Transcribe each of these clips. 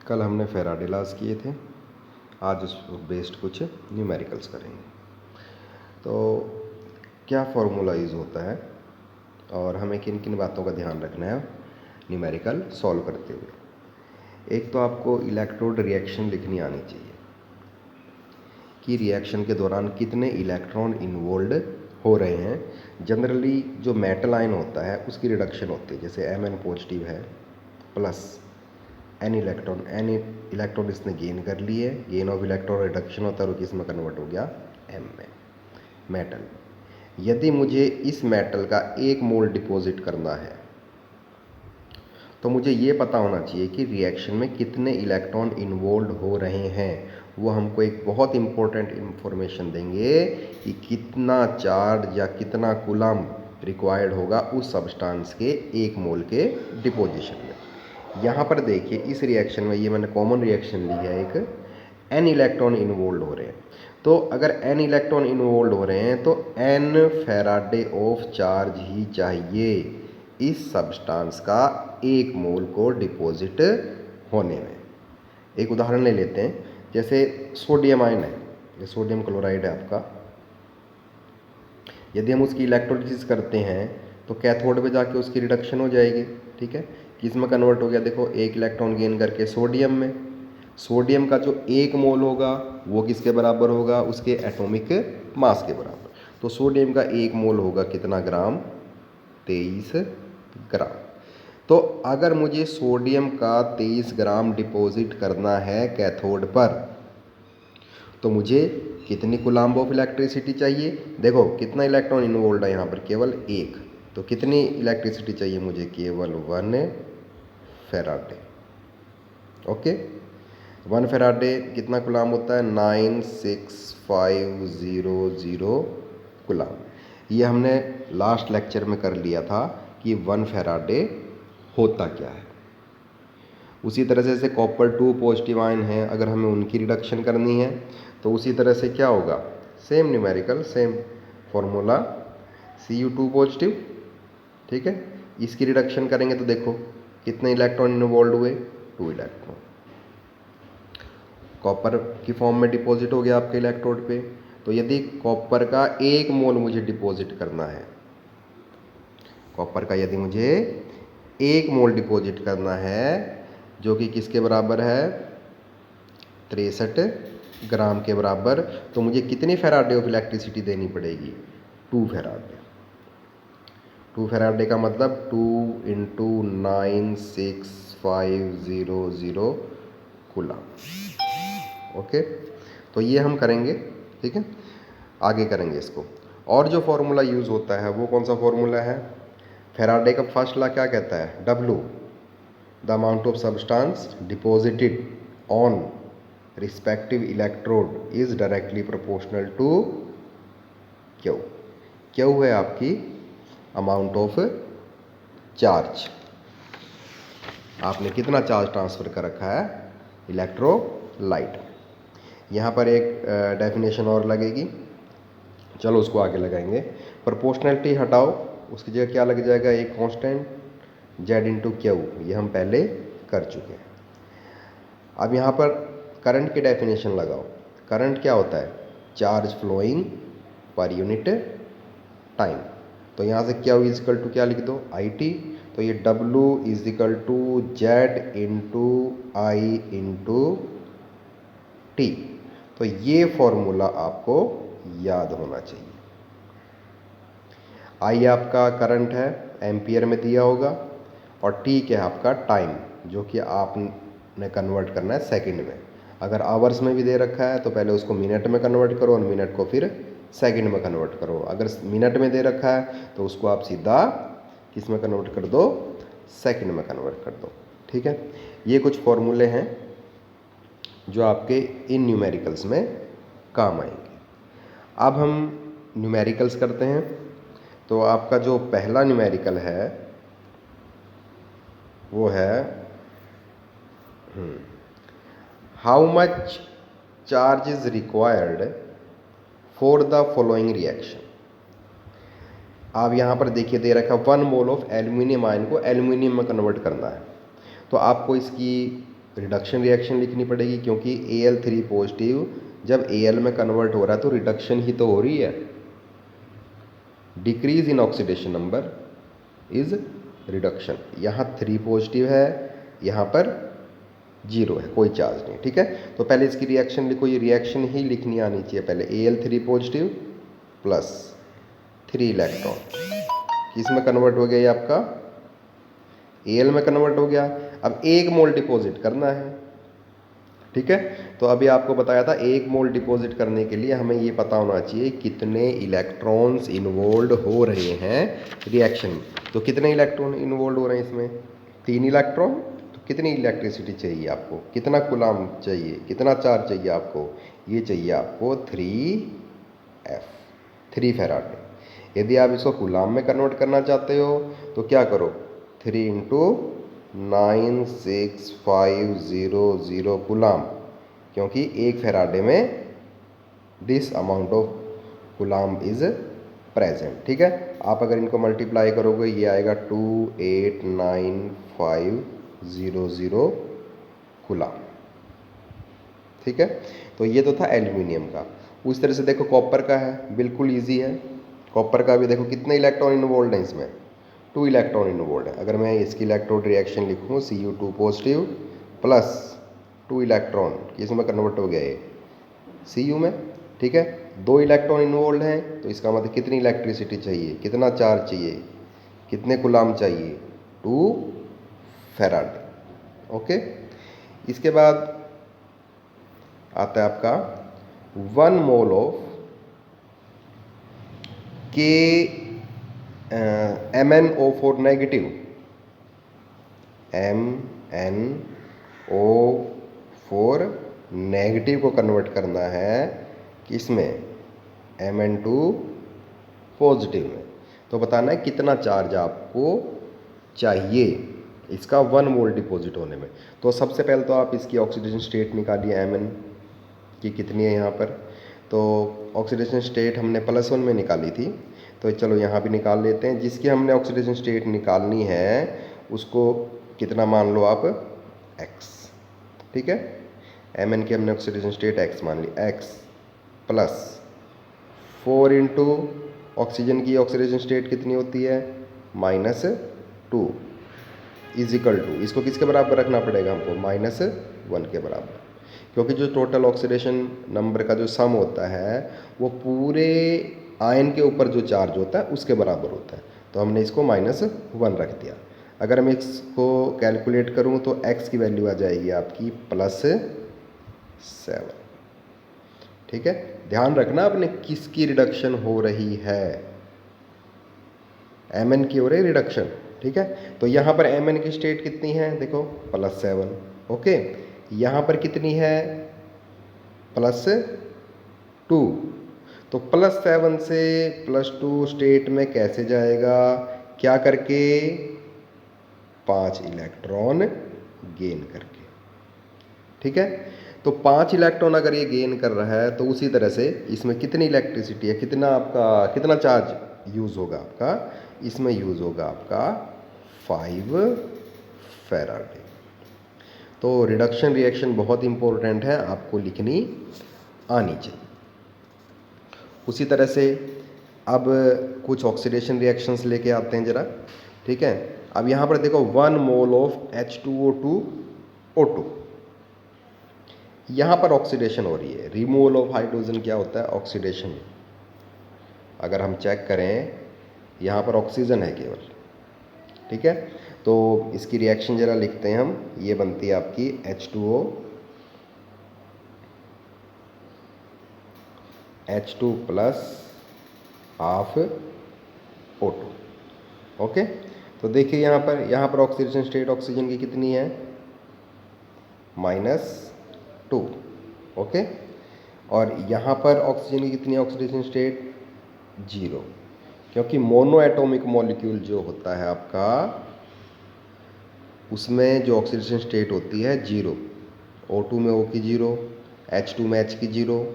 कल हमने Faraday laws किए थे, आज उस बेस्ड कुछ न्यूमेरिकल्स करेंगे। तो क्या फार्मूला यूज़ होता है और हमें किन किन बातों का ध्यान रखना है न्यूमेरिकल सॉल्व करते हुए। एक तो आपको इलेक्ट्रोड रिएक्शन लिखनी आनी चाहिए कि रिएक्शन के दौरान कितने इलेक्ट्रॉन इन्वॉल्व हो रहे हैं। जनरली जो मेटल आयन होता है उसकी रिडक्शन होती है, जैसे Mn पॉजिटिव है प्लस एन इलेक्ट्रॉन इसने गेन कर लिए, गेन ऑफ इलेक्ट्रॉन रिडक्शन होता है और किस में कन्वर्ट हो गया एम में, मेटल। यदि मुझे इस मेटल का 1 मोल डिपॉजिट करना है तो मुझे ये पता होना चाहिए कि रिएक्शन में कितने इलेक्ट्रॉन इन्वॉल्व हो रहे हैं। वो हमको एक बहुत इंपॉर्टेंट इंफॉर्मेशन देंगे कि कितना चार्ज या कितना कूलम्ब रिक्वायर्ड होगा उस सब्सटेंस के 1 मोल के डिपोजिशन में। यहाँ पर देखिए इस रिएक्शन में, ये मैंने कॉमन रिएक्शन ली है, एक n इलेक्ट्रॉन इन्वॉल्व हो रहे हैं। तो अगर n इलेक्ट्रॉन इन्वॉल्व हो रहे हैं तो n फैराडे ऑफ चार्ज ही चाहिए इस सब्सटेंस का 1 मोल को डिपॉजिट होने में। एक उदाहरण ले लेते हैं, जैसे सोडियम आयन है, ये सोडियम क्लोराइड है आपका। यदि हम उसकी इलेक्ट्रोलिसिस करते हैं तो कैथोड पे जाके उसकी रिडक्शन हो जाएगी, ठीक है। किस में कन्वर्ट हो गया, देखो 1 इलेक्ट्रॉन गेन करके सोडियम में। सोडियम का जो 1 मोल होगा वो किसके बराबर होगा, उसके एटॉमिक मास के बराबर। तो सोडियम का 1 मोल होगा कितना ग्राम, 23 ग्राम। तो अगर मुझे सोडियम का 23 ग्राम डिपॉजिट करना है कैथोड पर तो मुझे कितनी कूलम्ब ऑफ इलेक्ट्रिसिटी चाहिए। देखो कितना इलेक्ट्रॉन इन्वॉल्व है यहाँ पर, केवल 1। तो कितनी इलेक्ट्रिसिटी चाहिए मुझे, केवल 1 फैराडे। ओके, 1 फैराडे कितना कूलम्ब होता है, 96500 कूलम्ब। ये हमने लास्ट लेक्चर में कर लिया था कि 1 फैराडे होता क्या है। उसी तरह से जैसे कॉपर 2 पॉजिटिव आयन है, अगर हमें उनकी रिडक्शन करनी है तो उसी तरह से क्या होगा, same numerical, same formula, Cu2 positive, ठीक है। इसकी रिडक्शन करेंगे तो देखो कितने इलेक्ट्रॉन इन्वॉल्व हुए, 2 इलेक्ट्रॉन। कॉपर की फॉर्म में डिपॉजिट हो गया आपके इलेक्ट्रोड पे। तो यदि कॉपर का 1 मोल मुझे डिपॉजिट करना है, कॉपर का यदि मुझे 1 मोल डिपॉजिट करना है जो कि किसके बराबर है, 63 ग्राम के बराबर, तो मुझे कितनी फैराडे ऑफ इलेक्ट्रिसिटी देनी पड़ेगी, 2 फैराडे। 2 फैराडे का मतलब 2 × 96500 कूलम्ब। ओके, तो ये हम करेंगे, ठीक है, आगे करेंगे इसको। और जो फॉर्मूला यूज़ होता है वो कौन सा फॉर्मूला है, फैराडे का फर्स्ट लॉ क्या कहता है, W, the amount of substance deposited on respective electrode is directly proportional to Q। Q है आपकी अमाउंट ऑफ चार्ज, आपने कितना चार्ज ट्रांसफ़र कर रखा है इलेक्ट्रोलाइट। यहाँ पर एक डेफिनेशन और लगेगी, चलो उसको आगे लगाएंगे। प्रोपोर्शनलिटी हटाओ, उसकी जगह क्या लग जाएगा, एक कांस्टेंट Z × Q, ये हम पहले कर चुके हैं। अब यहाँ पर करंट की डेफिनेशन लगाओ। करंट क्या होता है, charge flowing per unit time. तो यहाँ से Q = क्या लिख दो, IT। तो ये W = Z × I × T। तो ये फॉर्मूला आपको याद होना चाहिए। I आपका करंट है, एम्पियर में दिया होगा, और T क्या है आपका टाइम, जो कि आपने कन्वर्ट करना है सेकंड में। अगर आवर्स में भी दे रखा है तो पहले उसको मिनट में कन्वर्ट करो और मिनट को फिर सेकंड में कन्वर्ट करो। अगर मिनट में दे रखा है तो उसको आप सीधा किस में कन्वर्ट कर दो, सेकंड में कन्वर्ट कर दो, ठीक है। ये कुछ फॉर्मूले हैं जो आपके इन न्यूमेरिकल्स में काम आएंगे। अब हम न्यूमेरिकल्स करते हैं। तो आपका जो पहला न्यूमेरिकल है वो है how much charge is required for the following reaction. आप यहाँ पर देखिए दे रखा 1 मोल ऑफ एल्यूमिनियम आयन को एल्यूमिनियम में कन्वर्ट करना है। तो आपको इसकी रिडक्शन रिएक्शन लिखनी पड़ेगी, क्योंकि Al3 पॉजिटिव जब Al में कन्वर्ट हो रहा है तो रिडक्शन ही तो हो रही है। Decrease in oxidation number is reduction. यहाँ 3 पॉजिटिव है, यहाँ पर 0 है, कोई चार्ज नहीं। ठीक है, तो पहले इसकी रिएक्शन लिखो, ये रिएक्शन ही लिखनी आनी चाहिए पहले। Al3 पॉजिटिव प्लस 3 इलेक्ट्रॉन किस में कन्वर्ट हो गया, ये आपका Al में कन्वर्ट हो गया। अब 1 मोल डिपॉजिट करना है। ठीक है, तो अभी आपको बताया था 1 मोल डिपॉजिट करने के लिए हमें ये पता होना चाहिए कितने इलेक्ट्रॉन्स इन्वॉल्व हो रहे हैं रिएक्शन में। तो कितने इलेक्ट्रॉन इन्वॉल्व हो रहे हैं इसमें, 3 इलेक्ट्रॉन। तो कितनी इलेक्ट्रिसिटी चाहिए आपको, कितना कूलम चाहिए, कितना चार्ज चाहिए आपको, ये चाहिए आपको 3 फैराडे। यदि आप इसको कूलम में कन्वर्ट करना चाहते हो तो क्या करो, 3 × 96500 कूलम, क्योंकि 1 फैराडे में this amount of coulomb is present. ठीक है, आप अगर इनको मल्टीप्लाई करोगे ये आएगा 289,500 कूलम। ठीक है, तो ये तो था एल्यूमिनियम का। उस तरह से देखो कॉपर का है, बिल्कुल ईजी है। कॉपर का भी देखो कितने इलेक्ट्रॉन इन्वॉल्व हैं इसमें, 2 इलेक्ट्रॉन इन्वॉल्व है। अगर मैं इसकी इलेक्ट्रोड रिएक्शन लिखूँ Cu2 पॉजिटिव प्लस 2 इलेक्ट्रॉन किस में कन्वर्ट हो गया ये Cu में। ठीक है, 2 इलेक्ट्रॉन इन्वॉल्व हैं, तो इसका मतलब कितनी इलेक्ट्रिसिटी चाहिए, कितना चार्ज चाहिए, कितने कूलम चाहिए, 2 फैराडे। ओके, इसके बाद आता है आपका 1 मोल ऑफ के MnO4 नेगेटिव। MnO4 नेगेटिव को कन्वर्ट करना है किसमें, Mn2 पॉजिटिव में। तो बताना है कितना चार्ज आपको चाहिए इसका 1 मोल डिपॉजिट होने में। तो सबसे पहले तो आप इसकी ऑक्सीडेशन स्टेट निकालिए, Mn की कितनी है यहाँ पर। तो ऑक्सीडेशन स्टेट हमने +1 में निकाली थी, तो चलो यहाँ भी निकाल लेते हैं। जिसकी हमने ऑक्सीडेशन स्टेट निकालनी है उसको कितना मान लो आप, x। ठीक है, Mn की हमने ऑक्सीडेशन स्टेट x मान ली, x प्लस 4 × ऑक्सीजन की ऑक्सीडेशन स्टेट कितनी होती है, -2 इजिकल टू, इसको किसके बराबर रखना पड़ेगा हमको, -1 के बराबर, क्योंकि जो टोटल ऑक्सीडेशन नंबर का जो सम होता है वो पूरे आयन के ऊपर जो चार्ज होता है उसके बराबर होता है। तो हमने इसको -1 रख दिया। अगर मैं इसको कैलकुलेट करूं तो x की वैल्यू आ जाएगी आपकी +7। ठीक है, ध्यान रखना आपने किसकी रिडक्शन हो रही है, Mn की हो रही है रिडक्शन। ठीक है, तो यहाँ पर Mn की स्टेट कितनी है, देखो +7। ओके, यहाँ पर कितनी है, +2। तो +7 से +2 स्टेट में कैसे जाएगा, क्या करके, 5 इलेक्ट्रॉन गेन करके। ठीक है, तो 5 इलेक्ट्रॉन अगर ये गेन कर रहा है तो उसी तरह से इसमें कितनी इलेक्ट्रिसिटी है, कितना चार्ज यूज़ होगा आपका, इसमें यूज़ होगा आपका 5 फैराडे। तो रिडक्शन रिएक्शन बहुत इंपॉर्टेंट है, आपको लिखनी आनी चाहिए। उसी तरह से अब कुछ ऑक्सीडेशन रिएक्शंस लेके आते हैं ज़रा। ठीक है, अब यहाँ पर देखो 1 मोल ऑफ H2O2 O2, यहाँ पर ऑक्सीडेशन हो रही है। रिमूवल ऑफ हाइड्रोजन क्या होता है, ऑक्सीडेशन। अगर हम चेक करें यहाँ पर ऑक्सीजन है केवल। ठीक है, तो इसकी रिएक्शन ज़रा लिखते हैं हम, ये बनती है आपकी H2 plus half O2। Okay, तो देखिए यहाँ पर ऑक्सीडेशन स्टेट ऑक्सीजन की कितनी है, -2। ओके, और यहाँ पर ऑक्सीजन की कितनी है ऑक्सीडेशन स्टेट, 0, क्योंकि मोनो एटॉमिक मॉलिक्यूल जो होता है आपका उसमें जो ऑक्सीडेशन स्टेट होती है 0, O2 में O की 0, H2 में H की 0,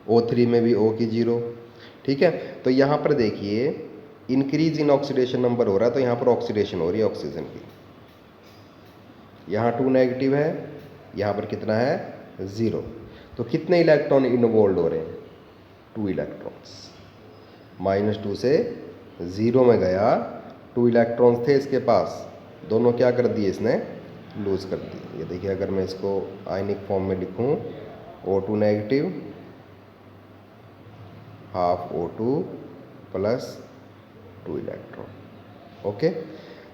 O3 में भी O की 0। ठीक है, तो यहाँ पर देखिए इंक्रीज इन ऑक्सीडेशन नंबर हो रहा है, तो यहाँ पर ऑक्सीडेशन हो रही है ऑक्सीजन की। यहाँ 2 नेगेटिव है, यहाँ पर कितना है 0। तो कितने इलेक्ट्रॉन इन्वॉल्व हो रहे हैं 2 इलेक्ट्रॉन्स। -2 से 0 में गया, 2 इलेक्ट्रॉन्स थे इसके पास, दोनों क्या कर दिए इसने लूज कर दिए। ये देखिए अगर मैं इसको आयनिक फॉर्म में लिखूं O2 negative half O2 plus 2 electron. Okay,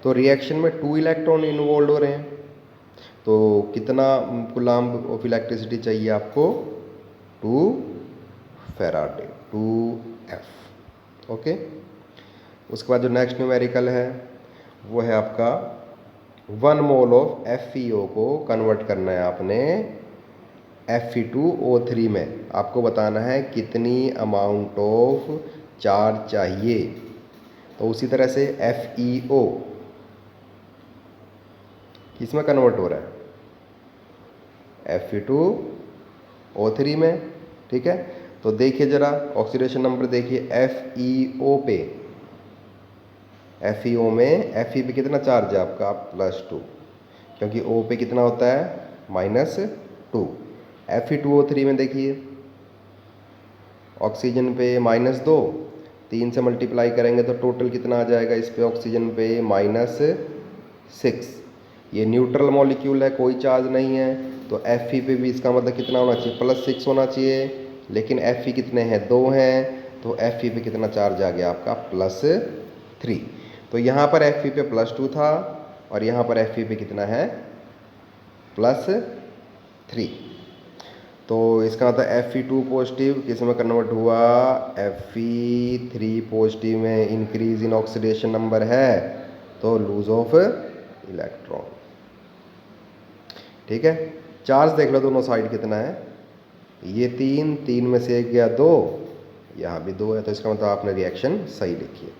तो रिएक्शन में 2 इलेक्ट्रॉन इन्वॉल्व हो रहे हैं, तो कितना कूलम्ब ऑफ इलेक्ट्रिसिटी चाहिए आपको 2 फैराडे 2F। ओके, उसके बाद जो नेक्स्ट न्यूमेरिकल है वो है आपका 1 मोल ऑफ FeO को कन्वर्ट करना है आपने Fe2O3 में। आपको बताना है कितनी अमाउंट ऑफ चार्ज चाहिए। तो उसी तरह से FeO किस में कन्वर्ट हो रहा है Fe2O3 में। ठीक है, तो देखिए ज़रा ऑक्सीडेशन नंबर देखिए FeO पे, FeO में Fe पे कितना चार्ज है आपका +2, क्योंकि O पे कितना होता है -2। Fe2O3 में देखिए ऑक्सीजन पे -2, 3 से मल्टीप्लाई करेंगे तो टोटल कितना आ जाएगा इस पे ऑक्सीजन पे -6। ये न्यूट्रल मॉलिक्यूल है, कोई चार्ज नहीं है, तो Fe पे भी इसका मतलब कितना होना चाहिए +6 होना चाहिए, लेकिन Fe कितने हैं 2 हैं, तो Fe पे कितना चार्ज आ गया आपका +3। तो यहाँ पर Fe पे +2 था और यहाँ पर Fe पे कितना है +3। तो इसका मतलब Fe2 पॉजिटिव किस में कन्वर्ट हुआ Fe3 पॉजिटिव में, इंक्रीज इन ऑक्सीडेशन नंबर है तो लूज ऑफ इलेक्ट्रॉन। ठीक है, चार्ज देख लो दोनों साइड कितना है, ये 3 में से 1 गया 2, यहाँ भी 2 है, तो इसका मतलब आपने रिएक्शन सही लिखी है।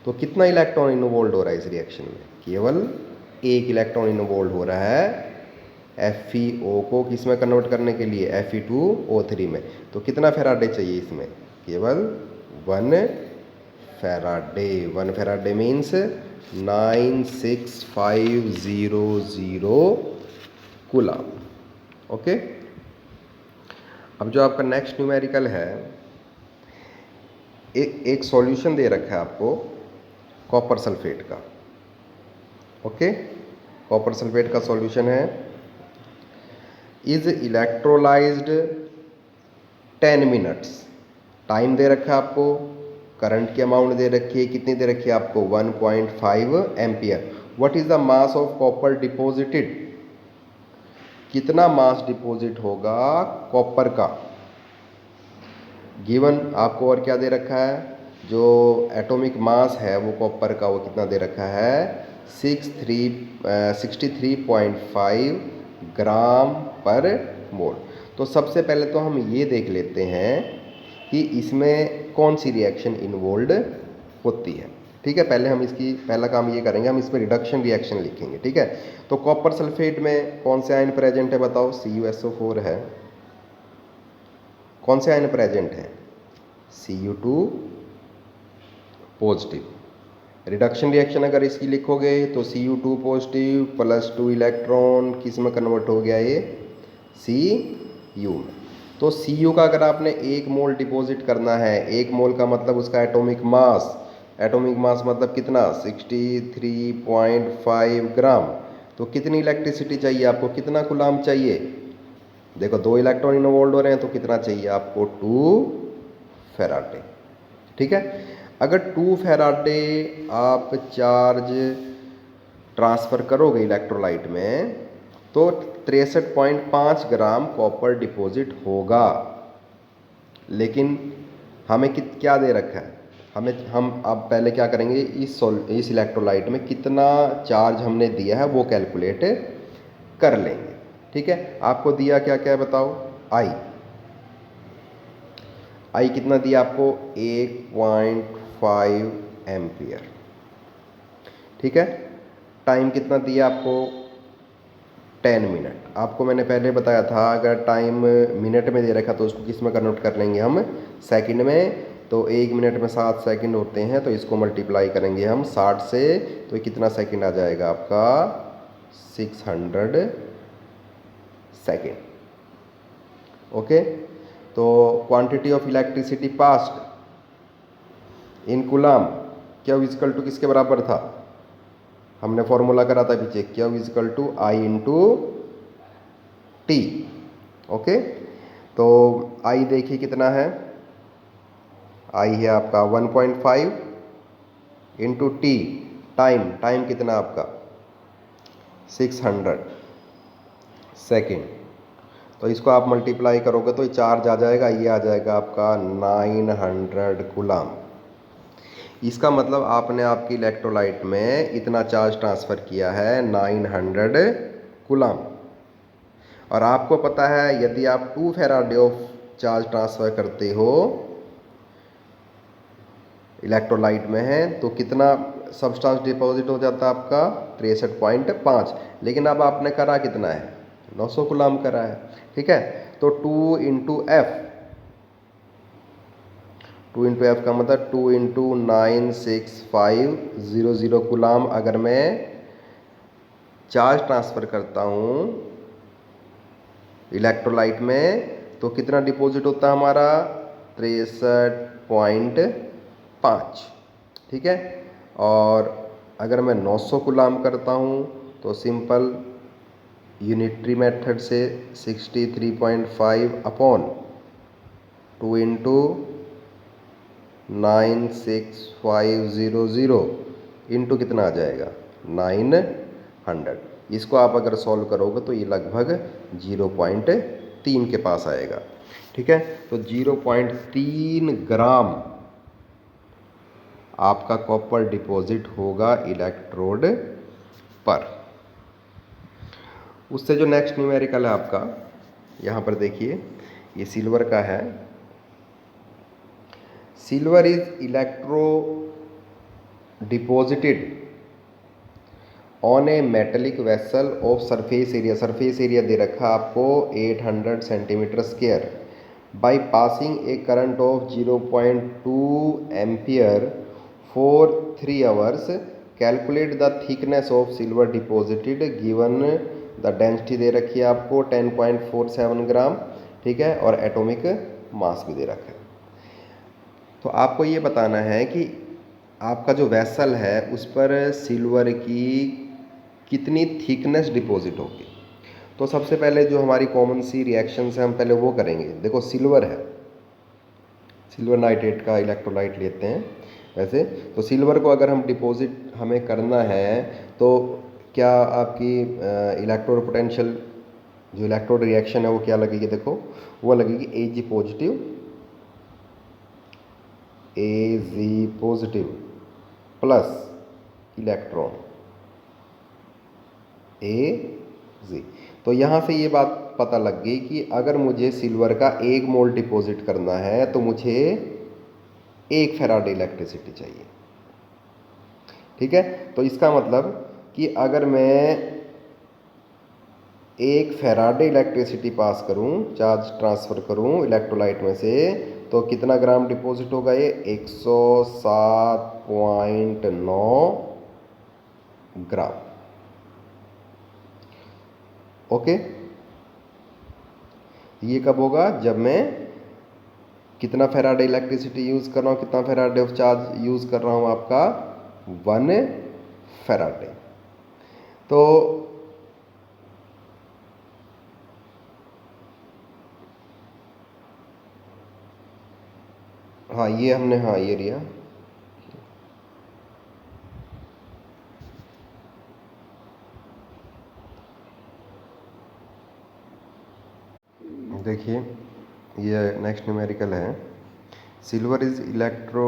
तो कितना इलेक्ट्रॉन इन्वॉल्व हो रहा है इस रिएक्शन में, केवल 1 इलेक्ट्रॉन इन्वॉल्व हो रहा है FeO को किस में कन्वर्ट करने के लिए Fe2O3 में। तो कितना फैराडे चाहिए इसमें, केवल 1 Faraday. 1 Faraday means 96500 coulomb. Okay, अब जो आपका नेक्स्ट न्यूमेरिकल है, एक सॉल्यूशन दे रखा है आपको कॉपर सल्फेट का। ओके, कॉपर सल्फेट का सॉल्यूशन है इज इलेक्ट्रोलाइज्ड 10 मिनट्स। टाइम दे रखा है आपको, करंट की अमाउंट दे रखी है, कितनी दे रखी है आपको 1.5 ampere. What is the mass of copper deposited, कितना मास डिपॉजिट होगा कॉपर का गिवन आपको। और क्या दे रखा है, जो एटॉमिक मास है वो कॉपर का वो कितना दे रखा है 63.5 ग्राम पर मोल। तो सबसे पहले तो हम ये देख लेते हैं कि इसमें कौन सी रिएक्शन इन्वॉल्व होती है। ठीक है, पहले हम इसकी पहला काम ये करेंगे, हम इस पर रिडक्शन रिएक्शन लिखेंगे। ठीक है, तो कॉपर सल्फेट में कौन से आयन प्रेजेंट है बताओ, CuSO4 है। कौन से आयन प्रेजेंट है Cu2 पॉजिटिव। रिडक्शन रिएक्शन अगर इसकी लिखोगे तो Cu2 पॉजिटिव +2 इलेक्ट्रॉन किस में कन्वर्ट हो गया ये Cu में। तो Cu का अगर आपने 1 मोल डिपॉजिट करना है, 1 मोल का मतलब उसका एटॉमिक मास, एटॉमिक मास मतलब कितना 63.5 ग्राम। तो कितनी इलेक्ट्रिसिटी चाहिए आपको, कितना कूलम्ब चाहिए, देखो 2 इलेक्ट्रॉन इन्वॉल्व हो रहे हैं तो कितना चाहिए आपको 2 फैराडे। ठीक है, अगर 2 फैराडे आप चार्ज ट्रांसफ़र करोगे इलेक्ट्रोलाइट में तो 63.5 ग्राम कॉपर डिपॉजिट होगा। लेकिन हमें क्या दे रखा है, हम अब पहले क्या करेंगे, इस इलेक्ट्रोलाइट में कितना चार्ज हमने दिया है वो कैलकुलेट कर लेंगे। ठीक है, आपको दिया क्या क्या है बताओ, आई कितना दिया आपको 1.5 एम्पियर। ठीक है, टाइम कितना दिया आपको 10 मिनट। आपको मैंने पहले बताया था अगर टाइम मिनट में दे रखा तो उसको किस में कन्वर्ट कर लेंगे हम सेकंड में। तो 1 मिनट में 7 सेकंड होते हैं, तो इसको मल्टीप्लाई करेंगे हम 60 से, तो कितना सेकंड आ जाएगा आपका सेकेंड। ओके, तो quantity of electricity passed in coulomb, Q equal to किसके बराबर था, हमने फॉर्मूला करा था पीछे, Q equal to I into T. Okay, तो आई देखिए कितना है, आई है आपका 1.5 इंटू टी, टाइम कितना आपका 600 सेकेंड। तो इसको आप मल्टीप्लाई करोगे तो ये चार्ज आ जाएगा, ये आ जाएगा आपका 900 कूलाम। इसका मतलब आपने आपकी इलेक्ट्रोलाइट में इतना चार्ज ट्रांसफ़र किया है 900 कूलाम। और आपको पता है यदि आप 2 फैराडे ऑफ चार्ज ट्रांसफ़र करते हो इलेक्ट्रोलाइट में है तो कितना सब्सटेंस डिपॉजिट हो जाता है आपका 63.5। लेकिन अब आपने करा कितना है, 900 कूलाम करा है। ठीक है, तो 2 इंटू एफ, 2 इंटू एफ का मतलब 2 इंटू 96500 कूलाम अगर मैं चार्ज ट्रांसफ़र करता हूँ इलेक्ट्रोलाइट में तो कितना डिपॉजिट होता है हमारा 63.5। ठीक है, और अगर मैं 900 कूलाम करता हूँ तो सिंपल यूनिटरी मेथड से 63.5 अपॉन 2 इंटू 96500 इंटू कितना आ जाएगा 900। इसको आप अगर सॉल्व करोगे तो ये लगभग 0.3 के पास आएगा। ठीक है, तो 0.3 ग्राम आपका कॉपर डिपॉजिट होगा इलेक्ट्रोड पर। उससे जो नेक्स्ट न्यूमेरिकल है आपका, यहाँ पर देखिए ये सिल्वर का है। Silver is electro deposited on a metallic vessel of surface area दे रखा आपको 800 centimetre square by passing a current of 0.2 ampere for 3 hours. Calculate the thickness of silver deposited given the density दे रखी है आपको 10.47 ग्राम। ठीक है, और एटॉमिक मास भी दे रखा है। तो आपको ये बताना है कि आपका जो वेसल है उस पर सिल्वर की कितनी थिकनेस डिपॉजिट होगी। तो सबसे पहले जो हमारी कॉमन सी रिएक्शंस है हम पहले वो करेंगे। देखो सिल्वर है, सिल्वर नाइट्रेट का इलेक्ट्रोलाइट लेते हैं वैसे। तो सिल्वर को अगर हम डिपॉजिट हमें करना है तो क्या आपकी इलेक्ट्रोड पोटेंशियल जो इलेक्ट्रोड रिएक्शन है वो क्या लगेगी, देखो वो लगेगी Ag positive plus electron Ag। तो यहाँ से ये बात पता लग गई कि अगर मुझे सिल्वर का 1 मोल डिपॉजिट करना है तो मुझे 1 फैराडे इलेक्ट्रिसिटी चाहिए। ठीक है, तो इसका मतलब कि अगर मैं 1 फैराडे इलेक्ट्रिसिटी पास करूं, चार्ज ट्रांसफ़र करूं इलेक्ट्रोलाइट में से, तो कितना ग्राम डिपॉजिट होगा ये 107.9 ग्राम। ओके, ये कब होगा, जब मैं कितना फैराडे इलेक्ट्रिसिटी यूज़ कर रहा हूँ, कितना फैराडे ऑफ चार्ज यूज़ कर रहा हूँ आपका 1 फैराडे। तो हाँ ये हमने, हाँ ये लिया। देखिए ये नेक्स्ट न्यूमेरिकल है। Silver is electro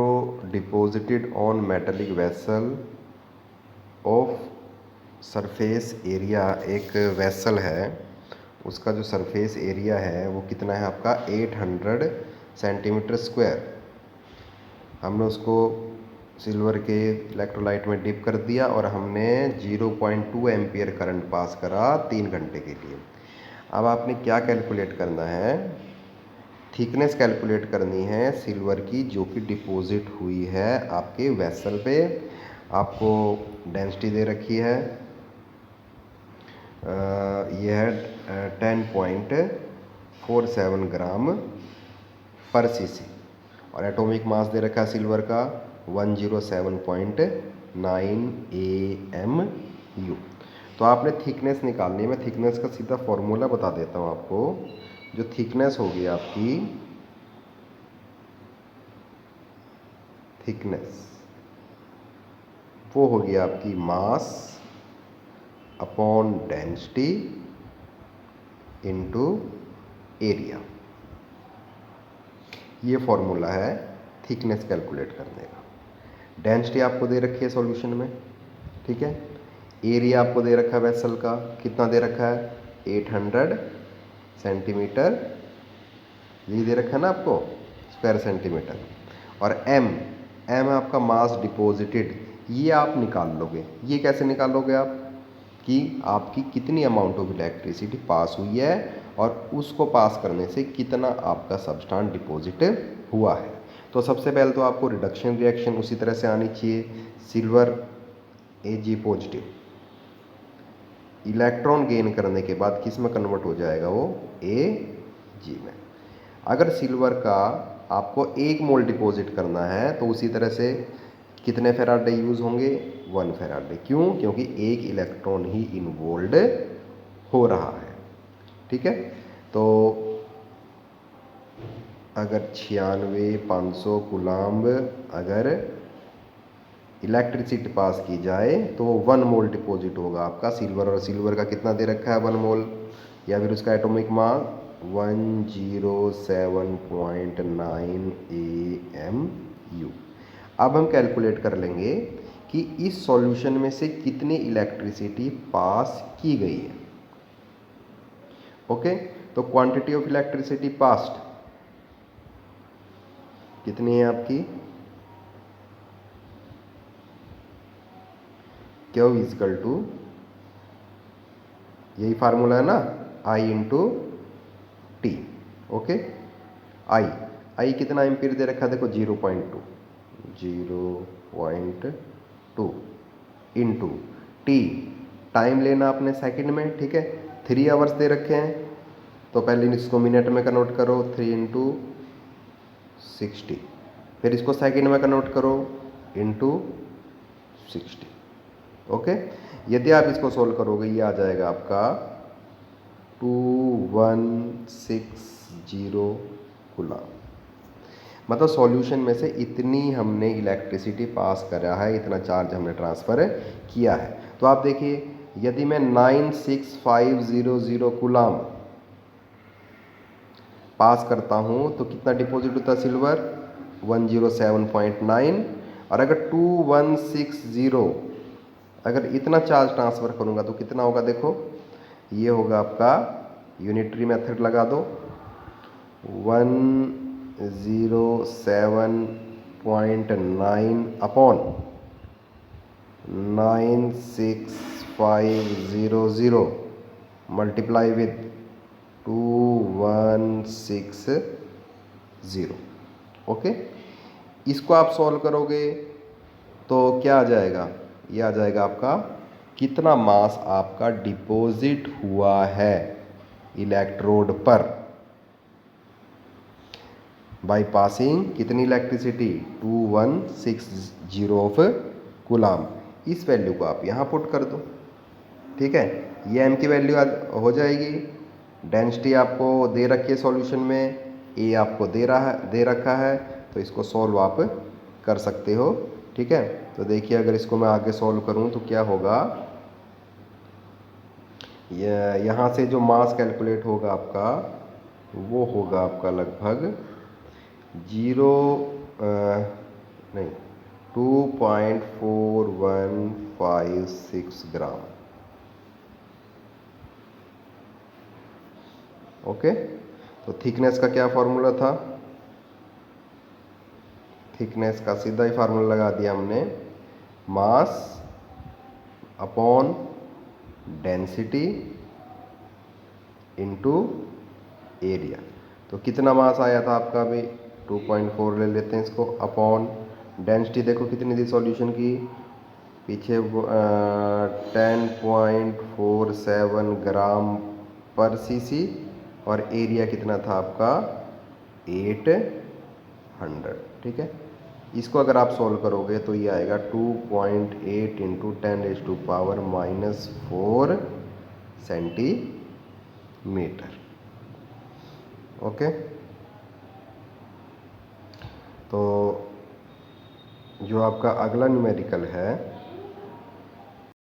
deposited on metallic vessel of surface area. एक वेसल है उसका जो सरफेस एरिया है वो कितना है आपका 800 सेंटीमीटर स्क्वायर। हमने उसको सिल्वर के इलेक्ट्रोलाइट में डिप कर दिया और हमने 0.2 एम्पियर करंट पास करा 3 घंटे के लिए। अब आपने क्या कैलकुलेट करना है, थिकनेस कैलकुलेट करनी है सिल्वर की जो कि डिपॉजिट हुई है आपके वेसल पे। आपको डेंसिटी दे रखी है ये है 10.47 ग्राम पर सीसी, और एटॉमिक मास दे रखा है सिल्वर का 107.9 AMU। तो आपने थिकनेस निकालनी है। मैं थिकनेस का सीधा फॉर्मूला बता देता हूँ आपको। जो थिकनेस होगी आपकी, थिकनेस वो होगी आपकी mass upon density into area. ये फॉर्मूला है थिकनेस कैलकुलेट करने का। डेंसिटी आपको दे रखी है सॉल्यूशन में, ठीक है। एरिया आपको दे रखा है वेसल का, कितना दे रखा है 800 सेंटीमीटर, ये दे रखा है ना आपको, स्क्वायर सेंटीमीटर। और एम है आपका मास डिपॉजिटेड, ये आप निकाल लोगे। ये कैसे निकालोगे आप, कि आपकी कितनी अमाउंट ऑफ इलेक्ट्रिसिटी पास हुई है और उसको पास करने से कितना आपका सब्सटेंस डिपॉजिट हुआ है। तो सबसे पहले तो आपको रिडक्शन रिएक्शन उसी तरह से आनी चाहिए। Silver Ag positive, electron gain करने के बाद किस में कन्वर्ट हो जाएगा वो, Ag में। अगर सिल्वर का आपको 1 मोल डिपॉजिट करना है तो उसी तरह से कितने फेराडे यूज़ होंगे, 1 फेराडे। क्यों, क्योंकि 1 इलेक्ट्रॉन ही इन्वॉल्व हो रहा है, ठीक है। तो अगर 96,500 कूलम्ब अगर इलेक्ट्रिसिटी पास की जाए तो 1 मोल डिपॉजिट होगा आपका सिल्वर। और सिल्वर का कितना दे रखा है 1 मोल, या फिर उसका एटॉमिक मास 107.9 AMU। अब हम कैलकुलेट कर लेंगे कि इस सॉल्यूशन में से कितनी इलेक्ट्रिसिटी पास की गई है। ओके, तो क्वांटिटी ऑफ इलेक्ट्रिसिटी पास्ड कितनी है आपकी, Q इजकल टू, यही फार्मूला है ना, I इंटू टी। ओके, आई कितना एम्पीयर दे रखा है, देखो 0.2 इंटू टी, टाइम लेना आपने सेकंड में, ठीक है। 3 आवर्स दे रखे हैं, तो पहले इसको मिनट में कन्वर्ट करो, 3 इंटू 60, फिर इसको सेकंड में कन्वर्ट करो इंटू 60। ओके, यदि आप इसको सोल्व करोगे ये आ जाएगा आपका 2160 कूलम्ब। मतलब सॉल्यूशन में से इतनी हमने इलेक्ट्रिसिटी पास करा है, इतना चार्ज हमने ट्रांसफ़र किया है। तो आप देखिए, यदि मैं 96500 कूलम्ब पास करता हूँ तो कितना डिपॉजिट होता है सिल्वर, 107.9। और अगर 2160 अगर इतना चार्ज ट्रांसफ़र करूँगा तो कितना होगा, देखो ये होगा आपका, यूनिटरी मेथड लगा दो, 107.9 अपॉन 96500 मल्टीप्लाई विद 2160। ओके, इसको आप सॉल्व करोगे तो क्या आ जाएगा, ये आ जाएगा आपका कितना मास आपका डिपॉजिट हुआ है इलेक्ट्रोड पर बाय पासिंग कितनी इलेक्ट्रिसिटी, 2160 ऑफ कूलम्ब। इस वैल्यू को आप यहाँ पुट कर दो, ठीक है। ये एम की वैल्यू हो जाएगी। डेंसिटी आपको दे रखी है सॉल्यूशन में, ए आपको दे रखा है, तो इसको सॉल्व आप कर सकते हो, ठीक है। तो देखिए, अगर इसको मैं आगे सॉल्व करूं तो क्या होगा, यहाँ से जो मास कैलकुलेट होगा आपका वो होगा आपका लगभग 2.4156 ग्राम। ओके, तो थिकनेस का क्या फॉर्मूला था, थिकनेस का सीधा ही फार्मूला लगा दिया हमने, mass upon density into area. तो कितना मास आया था आपका, अभी 2.4 ले लेते हैं इसको, अपॉन डेंसिटी देखो कितनी थी सॉल्यूशन की पीछे 10.47 ग्राम पर सीसी और एरिया कितना था आपका 800। ठीक है, इसको अगर आप सॉल्व करोगे तो ये आएगा 2.8 इंटू 10⁻⁻⁴ सेंटीमीटर। ओके, तो जो आपका अगला न्यूमेरिकल है